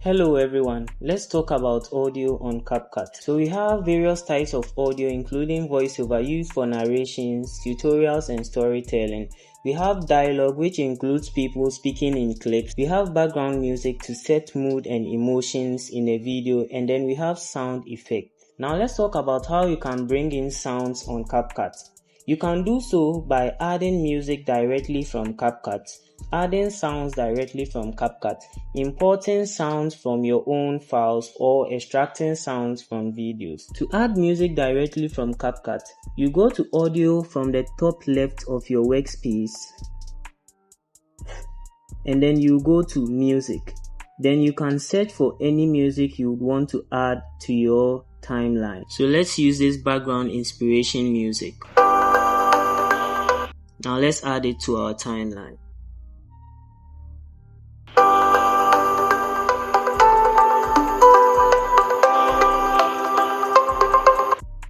Hello everyone, let's talk about audio on CapCut. So we have various types of audio including voiceover used for narrations, tutorials and storytelling. We have dialogue which includes people speaking in clips. We have background music to set mood and emotions in a video, and then we have sound effect. Now let's talk about how you can bring in sounds on CapCut. You can do so by adding music directly from CapCut, adding sounds directly from CapCut, importing sounds from your own files, or extracting sounds from videos. To add music directly from CapCut, you go to audio from the top left of your workspace, and then you go to music. Then you can search for any music you would want to add to your timeline. So let's use this background inspiration music. Now let's add it to our timeline.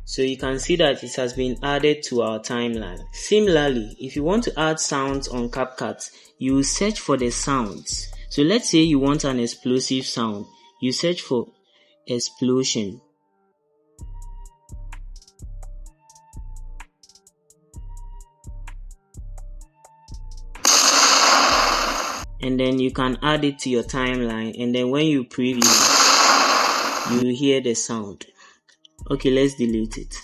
So you can see that it has been added to our timeline. Similarly, if you want to add sounds on CapCut, you will search for the sounds. So let's say you want an explosive sound. You search for explosion. And then you can add it to your timeline, and then when you preview, you hear the sound. Okay, let's delete it.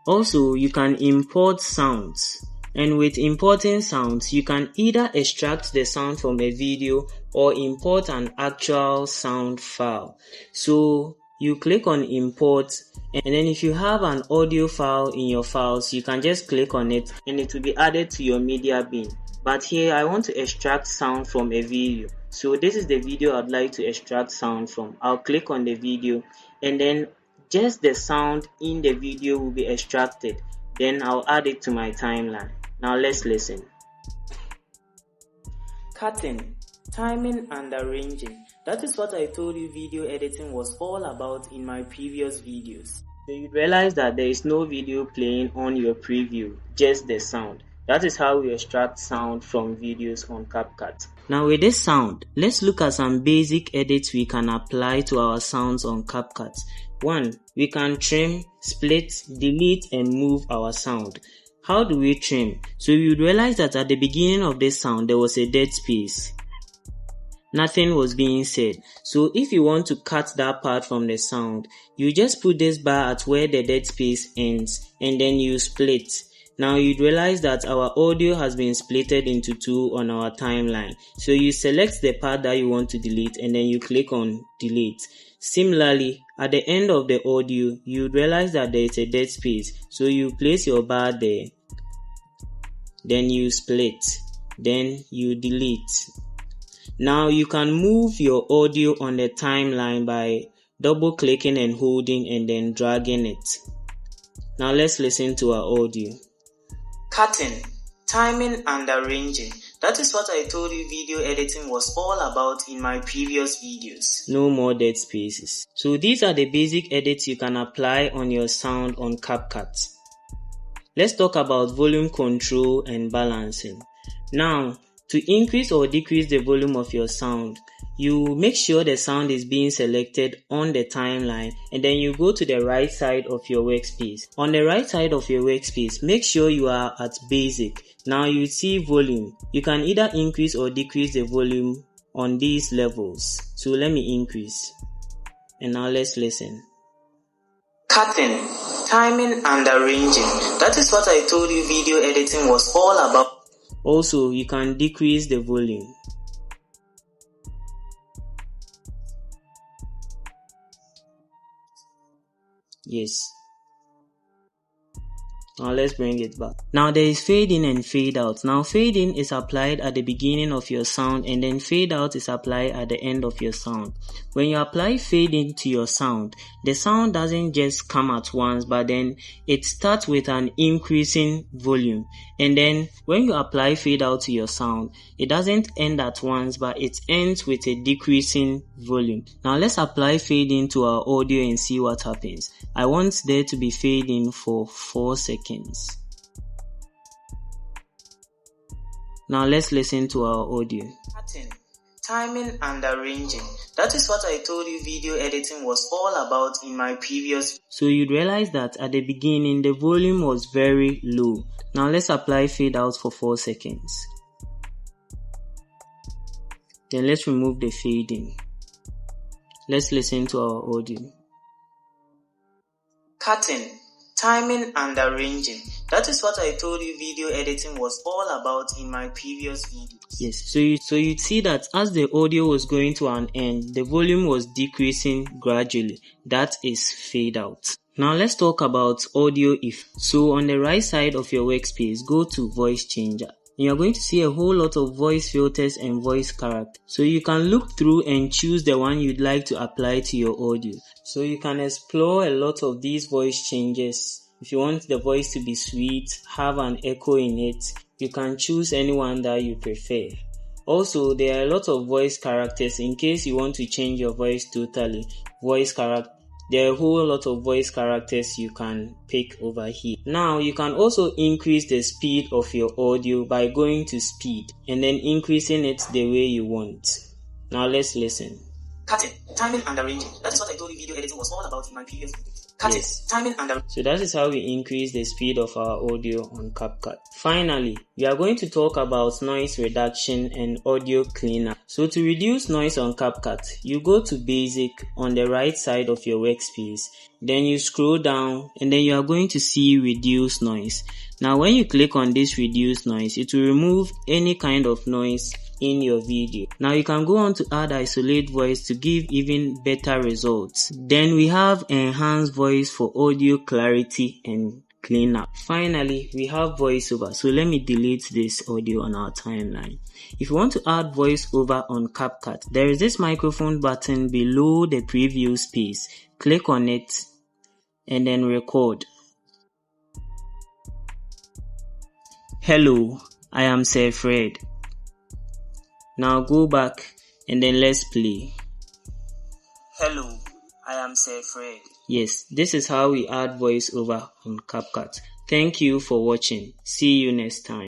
Also, you can import sounds, and with importing sounds, you can either extract the sound from a video or import an actual sound file. So you click on import, and then if you have an audio file in your files, you can just click on it and it will be added to your media bin. But here I want to extract sound from a video. So this is the video I'd like to extract sound from. I'll click on the video, and then just the sound in the video will be extracted. Then I'll add it to my timeline. Now let's listen. Cutting, timing and arranging. That is what I told you video editing was all about in my previous videos. So you realize that there is no video playing on your preview, just the sound. That is how we extract sound from videos on CapCut. Now with this sound, let's look at some basic edits we can apply to our sounds on CapCut. 1. We can trim, split, delete and move our sound. How do we trim? So you would realize that at the beginning of this sound there was a dead space. Nothing was being said. So if you want to cut that part from the sound, you just put this bar at where the dead space ends and then you split. Now you'd realize that our audio has been splitted into two on our timeline. So you select the part that you want to delete and then you click on delete. Similarly, at the end of the audio, you'd realize that there is a dead space. So you place your bar there. Then you split. Then you delete. Now you can move your audio on the timeline by double clicking and holding and then dragging it. Now let's listen to our audio. Cutting, timing and arranging. That is what I told you video editing was all about in my previous videos. No more dead spaces. So these are the basic edits you can apply on your sound on CapCut. Let's talk about volume control and balancing. Now, to increase or decrease the volume of your sound, you make sure the sound is being selected on the timeline and then you go to the right side of your workspace. On the right side of your workspace, make sure you are at basic. Now you see volume. You can either increase or decrease the volume on these levels. So let me increase. And now let's listen. Cutting, timing and arranging. That is what I told you video editing was all about. Also, you can decrease the volume. Yes. Now let's bring it back. Now there is fade in and fade out. Now fade in is applied at the beginning of your sound and then fade out is applied at the end of your sound. When you apply fade in to your sound, the sound doesn't just come at once, but then it starts with an increasing volume. And then when you apply fade out to your sound, it doesn't end at once, but it ends with a decreasing volume. Now let's apply fade in to our audio and see what happens. I want there to be fade in for 4 seconds. Now let's listen to our audio. Cutting, timing and arranging. That is what I told you video editing was all about in my previous. So you'd realize that at the beginning the volume was very low. Now let's apply fade out for 4 seconds. Then let's remove the fading. Let's listen to our audio. Cutting, timing and arranging. That is what I told you video editing was all about in my previous videos. Yes, so you'd see that as the audio was going to an end, the volume was decreasing gradually. That is fade out. Now let's talk about audio effects. So on the right side of your workspace, go to voice changer. You are going to see a whole lot of voice filters and voice characters. So you can look through and choose the one you'd like to apply to your audio. So you can explore a lot of these voice changes. If you want the voice to be sweet, have an echo in it, you can choose any one that you prefer. Also, there are a lot of voice characters in case you want to change your voice totally. There are a whole lot of voice characters you can pick over here. Now, you can also increase the speed of your audio by going to speed and then increasing it the way you want. Now, let's listen. Cutting, timing and arranging. That is what I told you video editing was all about in my previous video. Cutting, timing and arranging. So that is how we increase the speed of our audio on CapCut. Finally, we are going to talk about noise reduction and audio cleaner. So to reduce noise on CapCut, you go to Basic on the right side of your workspace. Then you scroll down and then you are going to see Reduce Noise. Now when you click on this Reduce Noise, it will remove any kind of noise in your video. Now you can go on to add Isolate Voice to give even better results. Then we have Enhance Voice for audio clarity and cleanup. Finally, we have voiceover. So let me delete this audio on our timeline. If you want to add voiceover on CapCut, there is this microphone button below the preview space. Click on it and then record. Hello, I am Sir Fred. Now go back and then let's play. Hello, I am Sir Fred. Yes, this is how we add voiceover on CapCut. Thank you for watching. See you next time.